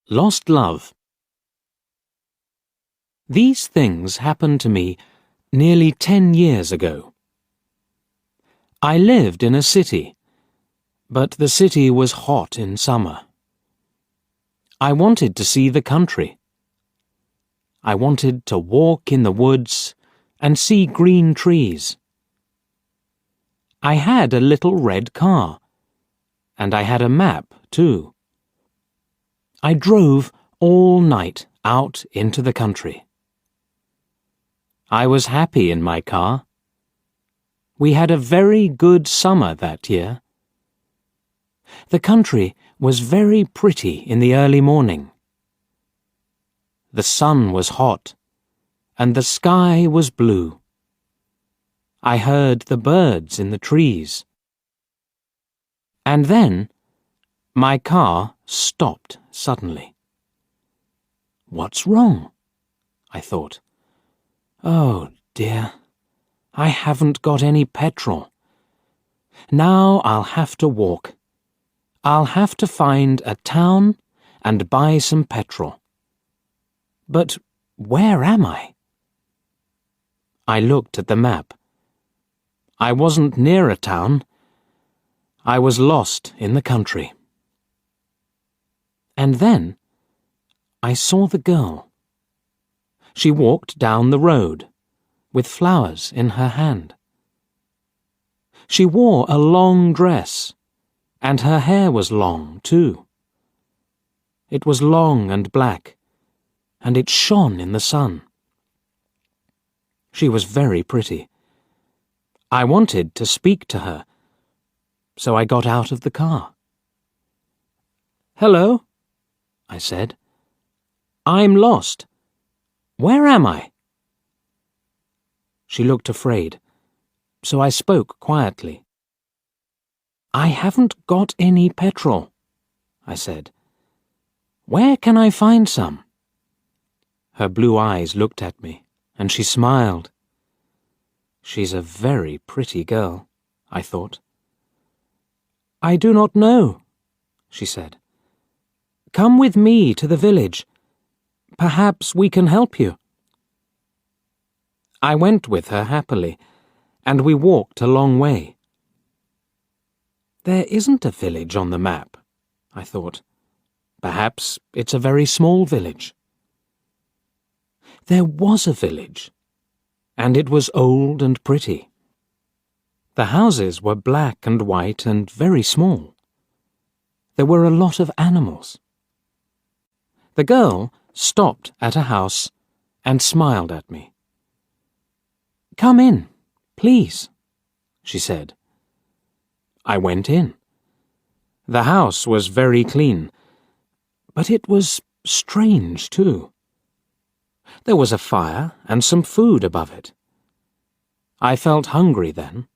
Lost Love. These things happened to me nearly 10 years ago. I lived in a city, but the city was hot in summer. I wanted to see the country. I wanted to walk in the woods and see green trees. I had a little red car, and I had a map too. I drove all night out into the country. I was happy in my car. We had a very good summer that year. The country was very pretty in the early morning. The sun was hot, and the sky was blue. I heard the birds in the trees. And then, my car stopped suddenly. What's wrong? I thought. Oh dear, I haven't got any petrol. Now I'll have to walk. I'll have to find a town and buy some petrol. But where am I? I looked at the map. I wasn't near a town. I was lost in the country. And then I saw the girl. She walked down the road, with flowers in her hand. She wore a long dress, and her hair was long, too. It was long and black, and it shone in the sun. She was very pretty. I wanted to speak to her, so I got out of the car. "Hello," I said. "I'm lost. Where am I?" She looked afraid, so I spoke quietly. "I haven't got any petrol," I said. "Where can I find some?" Her blue eyes looked at me, and she smiled. She's a very pretty girl, I thought. "I do not know," she said. "Come with me to the village. Perhaps we can help you." I went with her happily, and we walked a long way. There isn't a village on the map, I thought. Perhaps it's a very small village. There was a village, and it was old and pretty. The houses were black and white and very small. There were a lot of animals. The girl stopped at a house and smiled at me. "Come in, please," she said. I went in. The house was very clean, but it was strange too. There was a fire and some food above it. I felt hungry then.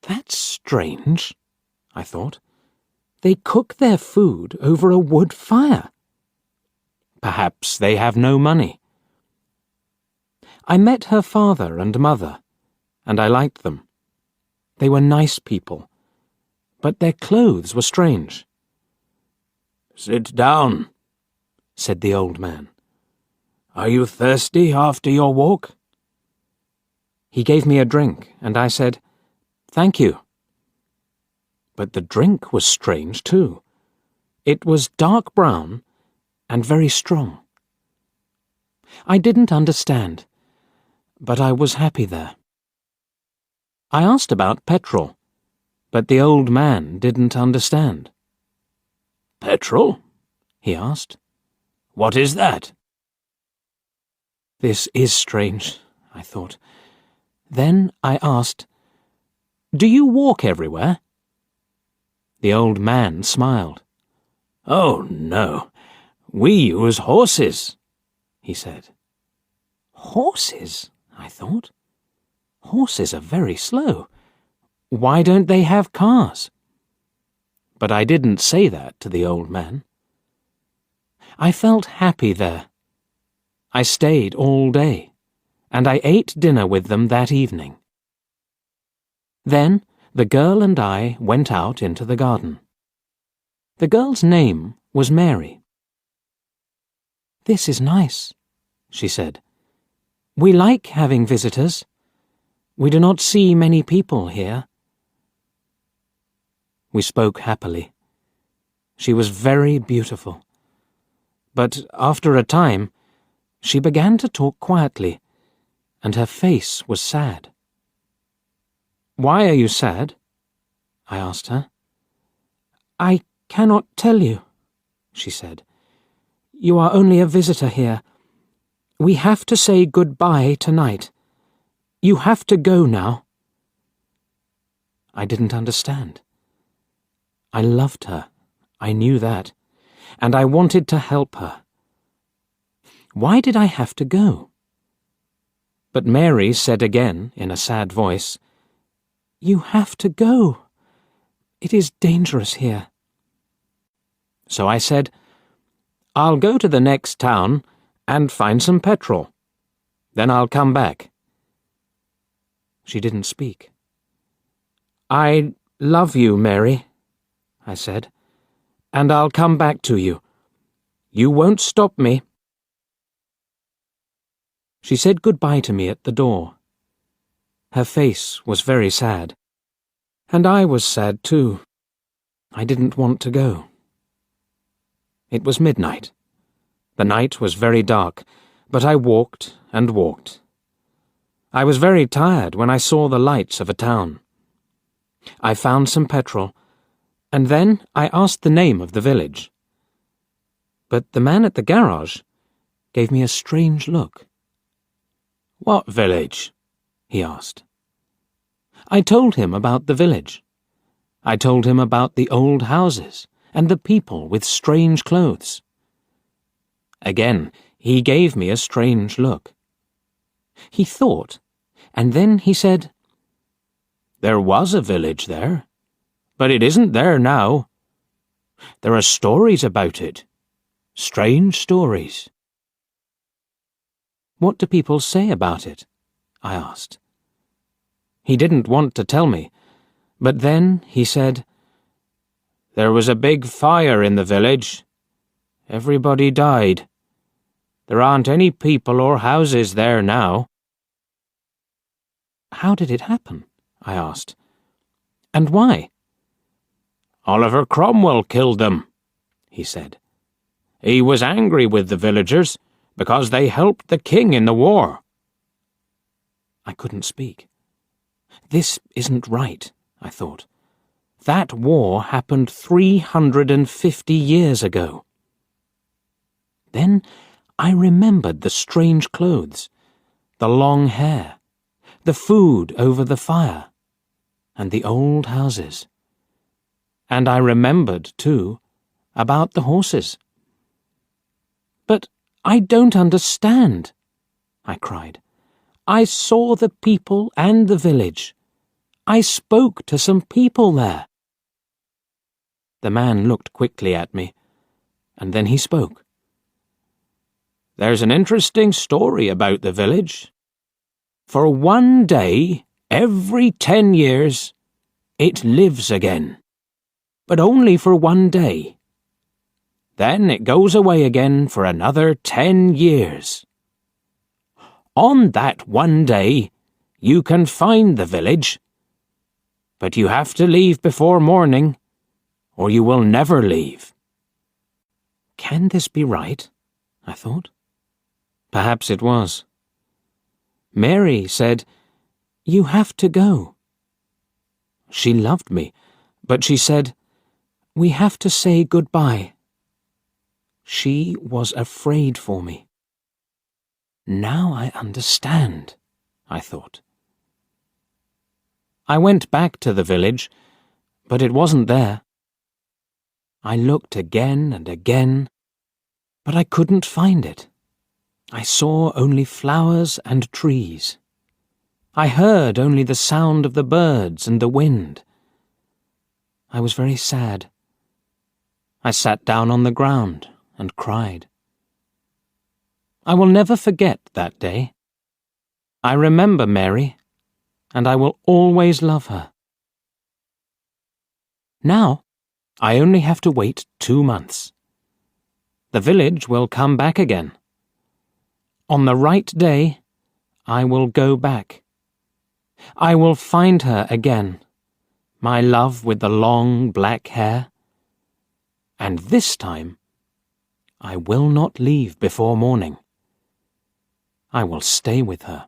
That's strange, I thought. They cook their food over a wood fire. Perhaps they have no money. I met her father and mother, and I liked them. They were nice people, but their clothes were strange. "Sit down," said the old man. "Are you thirsty after your walk?" He gave me a drink, and I said, "Thank you." But the drink was strange too. It was dark brown and very strong. I didn't understand, but I was happy there. I asked about petrol, but the old man didn't understand. "Petrol?" he asked. "What is that?" This is strange, I thought. Then I asked, "Do you walk everywhere?" The old man smiled. "Oh, no. We use horses," he said. Horses, I thought. Horses are very slow. Why don't they have cars? But I didn't say that to the old man. I felt happy there. I stayed all day, and I ate dinner with them that evening. Then the girl and I went out into the garden. The girl's name was Mary. "This is nice," she said. "We like having visitors. We do not see many people here." We spoke happily. She was very beautiful. But after a time, she began to talk quietly, and her face was sad. "Why are you sad?" I asked her. "I cannot tell you," she said. "You are only a visitor here. We have to say goodbye tonight. You have to go now." I didn't understand. I loved her, I knew that, and I wanted to help her. Why did I have to go? But Mary said again, in a sad voice, "You have to go. It is dangerous here." So I said, "I'll go to the next town and find some petrol. Then I'll come back." She didn't speak. "I love you, Mary," I said, "and I'll come back to you. You won't stop me." She said goodbye to me at the door. Her face was very sad, and I was sad too. I didn't want to go. It was midnight. The night was very dark, but I walked and walked. I was very tired when I saw the lights of a town. I found some petrol, and then I asked the name of the village. But the man at the garage gave me a strange look. "What village?" he asked. I told him about the village. I told him about the old houses and the people with strange clothes. Again, he gave me a strange look. He thought, and then he said, "There was a village there, but it isn't there now. There are stories about it. Strange stories." "What do people say about it?" I asked. He didn't want to tell me, but then he said, "There was a big fire in the village. Everybody died. There aren't any people or houses there now." "How did it happen?" I asked. "And why?" "Oliver Cromwell killed them," he said. "He was angry with the villagers because they helped the king in the war." I couldn't speak. This isn't right, I thought. That war happened 350 years ago. Then I remembered the strange clothes, the long hair, the food over the fire, and the old houses. And I remembered, too, about the horses. "But I don't understand," I cried. "I saw the people and the village. I spoke to some people there." The man looked quickly at me, and then he spoke. "There's an interesting story about the village. For one day, every 10 years, it lives again. But only for one day. Then it goes away again for another 10 years. On that one day, you can find the village, but you have to leave before morning, or you will never leave." Can this be right? I thought. Perhaps it was. Mary said, "You have to go." She loved me, but she said, "We have to say goodbye." She was afraid for me. Now I understand, I thought. I went back to the village, but it wasn't there. I looked again and again, but I couldn't find it. I saw only flowers and trees. I heard only the sound of the birds and the wind. I was very sad. I sat down on the ground and cried. I will never forget that day. I remember Mary, and I will always love her. Now, I only have to wait 2 months. The village will come back again. On the right day, I will go back. I will find her again, my love with the long black hair. And this time, I will not leave before morning. I will stay with her.